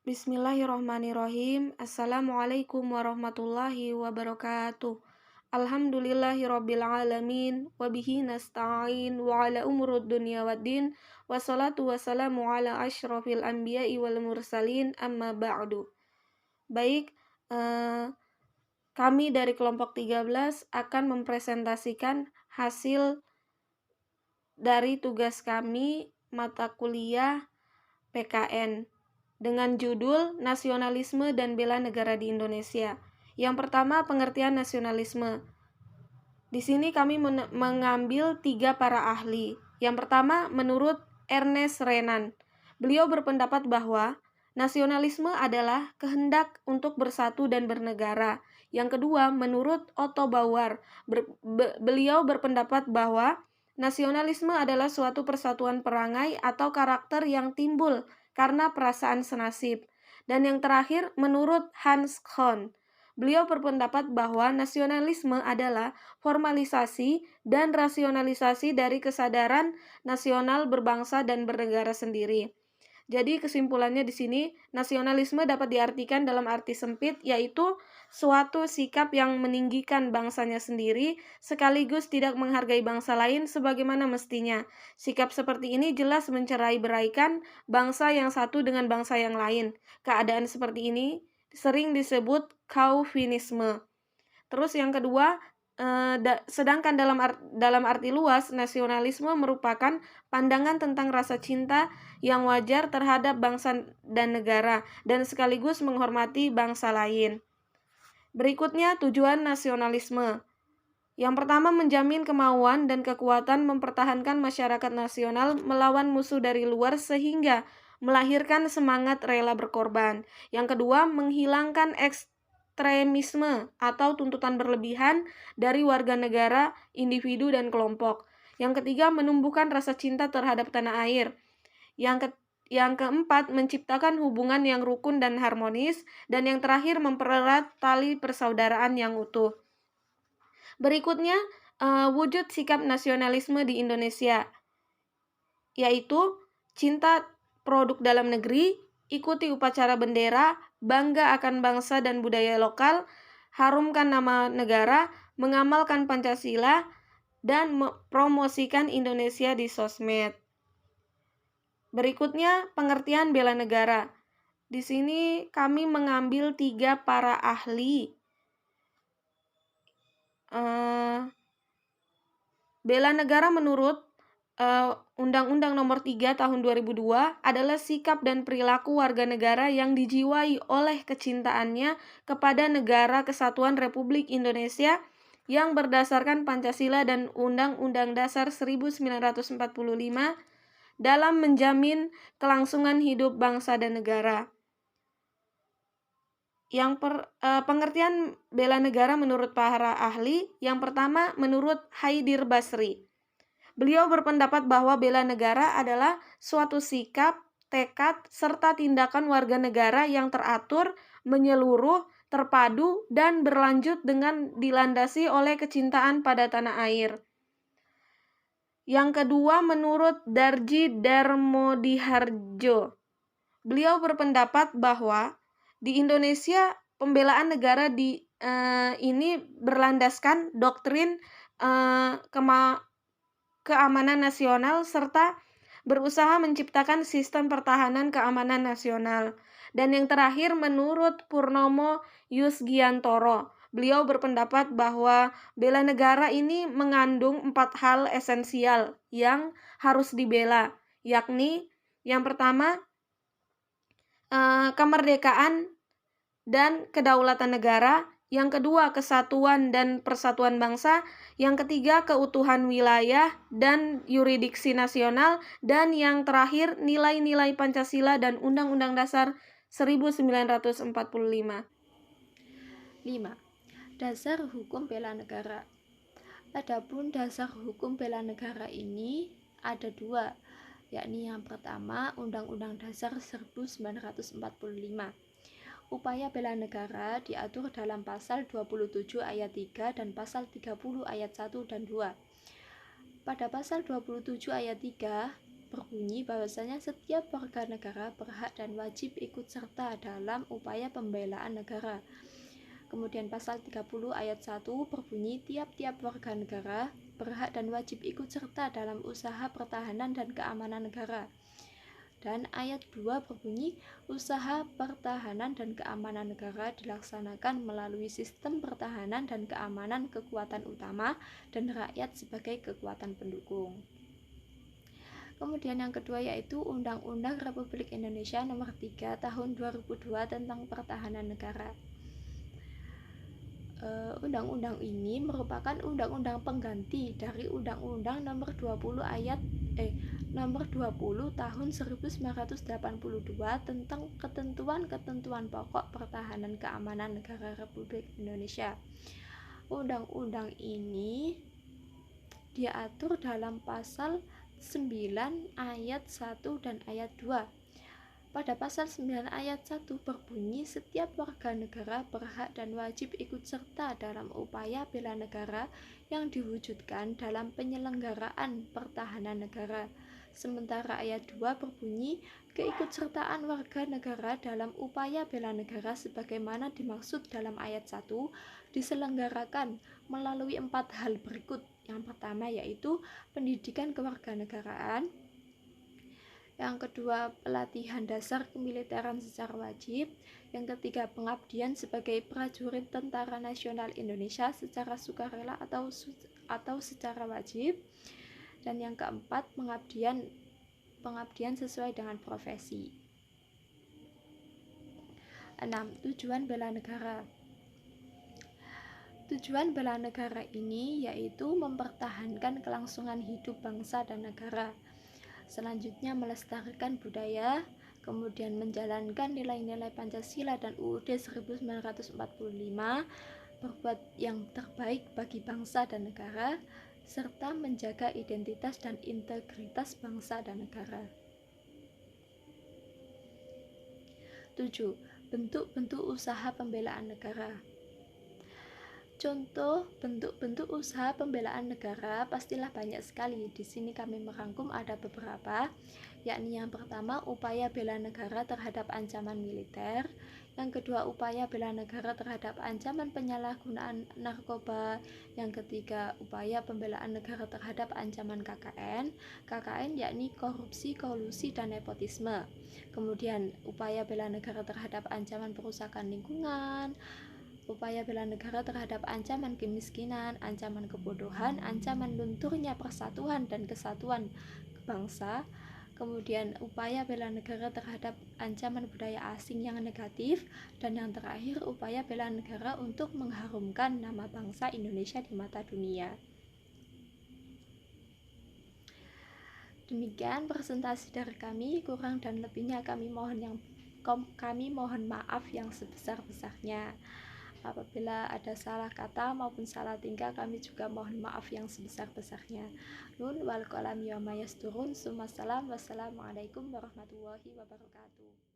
Bismillahirrahmanirrahim. Assalamualaikum warahmatullahi wabarakatuh. Alhamdulillahirabbil alamin wa bihi nasta'in wa ala umurud dunya waddin wassalatu wassalamu ala asyrafil anbiya'i wal mursalin amma ba'du. Baik, kami dari kelompok 13 akan mempresentasikan hasil dari tugas kami mata kuliah PKN dengan judul Nasionalisme dan Bela Negara di Indonesia. Yang pertama, pengertian nasionalisme. Di sini kami mengambil 3 para ahli. Yang pertama, menurut Ernest Renan. Beliau berpendapat bahwa nasionalisme adalah kehendak untuk bersatu dan bernegara. Yang kedua, menurut Otto Bauer. Beliau berpendapat bahwa nasionalisme adalah suatu persatuan perangai atau karakter yang timbul karena perasaan senasib. Dan yang terakhir, menurut Hans Kohn, beliau berpendapat bahwa nasionalisme adalah formalisasi dan rasionalisasi dari kesadaran nasional berbangsa dan bernegara sendiri. Jadi kesimpulannya di sini, nasionalisme dapat diartikan dalam arti sempit, yaitu suatu sikap yang meninggikan bangsanya sendiri, sekaligus tidak menghargai bangsa lain sebagaimana mestinya. Sikap seperti ini jelas mencerai-beraikan bangsa yang satu dengan bangsa yang lain. Keadaan seperti ini sering disebut Calvinisme. Terus yang kedua, sedangkan dalam arti luas, nasionalisme merupakan pandangan tentang rasa cinta yang wajar terhadap bangsa dan negara, dan sekaligus menghormati bangsa lain. Berikutnya, tujuan nasionalisme. Yang pertama, menjamin kemauan dan kekuatan mempertahankan masyarakat nasional melawan musuh dari luar sehingga melahirkan semangat rela berkorban. Yang kedua, menghilangkan ekstremisme atau tuntutan berlebihan dari warga negara, individu, dan kelompok. Yang ketiga, menumbuhkan rasa cinta terhadap tanah air. Yang keempat, menciptakan hubungan yang rukun dan harmonis. Dan yang terakhir, mempererat tali persaudaraan yang utuh. Berikutnya, wujud sikap nasionalisme di Indonesia, yaitu cinta produk dalam negeri, ikuti upacara bendera, bangga akan bangsa dan budaya lokal, harumkan nama negara, mengamalkan Pancasila, dan mempromosikan Indonesia di sosmed. Berikutnya, pengertian bela negara. Di sini kami mengambil 3 para ahli. Bela negara menurut Undang-Undang Nomor 3 Tahun 2002 adalah sikap dan perilaku warga negara yang dijiwai oleh kecintaannya kepada Negara Kesatuan Republik Indonesia yang berdasarkan Pancasila dan Undang-Undang Dasar 1945 dalam menjamin kelangsungan hidup bangsa dan negara. Pengertian bela negara menurut para ahli, yang pertama menurut Haidir Basri. Beliau berpendapat bahwa bela negara adalah suatu sikap, tekad, serta tindakan warga negara yang teratur, menyeluruh, terpadu, dan berlanjut dengan dilandasi oleh kecintaan pada tanah air. Yang kedua menurut Darji Darmodiharjo. Beliau berpendapat bahwa di Indonesia pembelaan negara ini berlandaskan doktrin keamanan nasional serta berusaha menciptakan sistem pertahanan keamanan nasional. Dan yang terakhir menurut Purnomo Yusgiantoro, beliau berpendapat bahwa bela negara ini mengandung 4 hal esensial yang harus dibela, yakni yang pertama kemerdekaan dan kedaulatan negara, yang kedua kesatuan dan persatuan bangsa, yang ketiga keutuhan wilayah dan yurisdiksi nasional, dan yang terakhir nilai-nilai Pancasila dan Undang-Undang Dasar 1945. 5. Dasar hukum bela negara. Adapun dasar hukum bela negara ini ada 2, yakni yang pertama Undang-Undang Dasar 1945. Upaya bela negara diatur dalam pasal 27 ayat 3 dan pasal 30 ayat 1 dan 2. Pada pasal 27 ayat 3 berbunyi bahwasanya setiap warga negara berhak dan wajib ikut serta dalam upaya pembelaan negara. Kemudian pasal 30 ayat 1 berbunyi tiap-tiap warga negara berhak dan wajib ikut serta dalam usaha pertahanan dan keamanan negara. Dan ayat 2 berbunyi usaha pertahanan dan keamanan negara dilaksanakan melalui sistem pertahanan dan keamanan kekuatan utama dan rakyat sebagai kekuatan pendukung. Kemudian yang kedua yaitu Undang-Undang Republik Indonesia Nomor 3 Tahun 2002 tentang Pertahanan Negara. Undang-undang ini merupakan undang-undang pengganti dari Undang-Undang Nomor 20 Tahun 1982 tentang ketentuan-ketentuan pokok pertahanan keamanan negara Republik Indonesia. Undang-undang ini diatur dalam pasal 9 ayat 1 dan ayat 2. Pada pasal 9 ayat 1 berbunyi setiap warga negara berhak dan wajib ikut serta dalam upaya bela negara yang diwujudkan dalam penyelenggaraan pertahanan negara. Sementara ayat 2 berbunyi keikutsertaan warga negara dalam upaya bela negara sebagaimana dimaksud dalam ayat 1 diselenggarakan melalui 4 hal berikut. Yang pertama yaitu pendidikan kewarganegaraan. Yang kedua, pelatihan dasar kemiliteran secara wajib. Yang ketiga, pengabdian sebagai prajurit Tentara Nasional Indonesia secara sukarela atau secara wajib. Dan yang keempat, pengabdian sesuai dengan profesi. 6. Tujuan bela negara. Tujuan bela negara ini yaitu mempertahankan kelangsungan hidup bangsa dan negara. Selanjutnya melestarikan budaya, kemudian menjalankan nilai-nilai Pancasila dan UUD 1945, berbuat yang terbaik bagi bangsa dan negara, serta menjaga identitas dan integritas bangsa dan negara. 7. Bentuk-bentuk usaha pembelaan negara. Contoh bentuk-bentuk usaha pembelaan negara pastilah banyak sekali. Di sini kami merangkum ada beberapa, yakni yang pertama upaya bela negara terhadap ancaman militer, yang kedua upaya bela negara terhadap ancaman penyalahgunaan narkoba, yang ketiga upaya pembelaan negara terhadap ancaman KKN yakni korupsi, kolusi, dan nepotisme. Kemudian upaya bela negara terhadap ancaman perusakan lingkungan, upaya bela negara terhadap ancaman kemiskinan, ancaman kebodohan, ancaman lunturnya persatuan dan kesatuan bangsa, kemudian upaya bela negara terhadap ancaman budaya asing yang negatif, dan yang terakhir upaya bela negara untuk mengharumkan nama bangsa Indonesia di mata dunia. Demikian presentasi dari kami, kurang dan lebihnya kami mohon maaf yang sebesar-besarnya. Apabila ada salah kata maupun salah tingkah, kami juga mohon maaf yang sebesar-besarnya. Nun wal qalam yawma yasturun. Wassalamualaikum warahmatullahi wabarakatuh.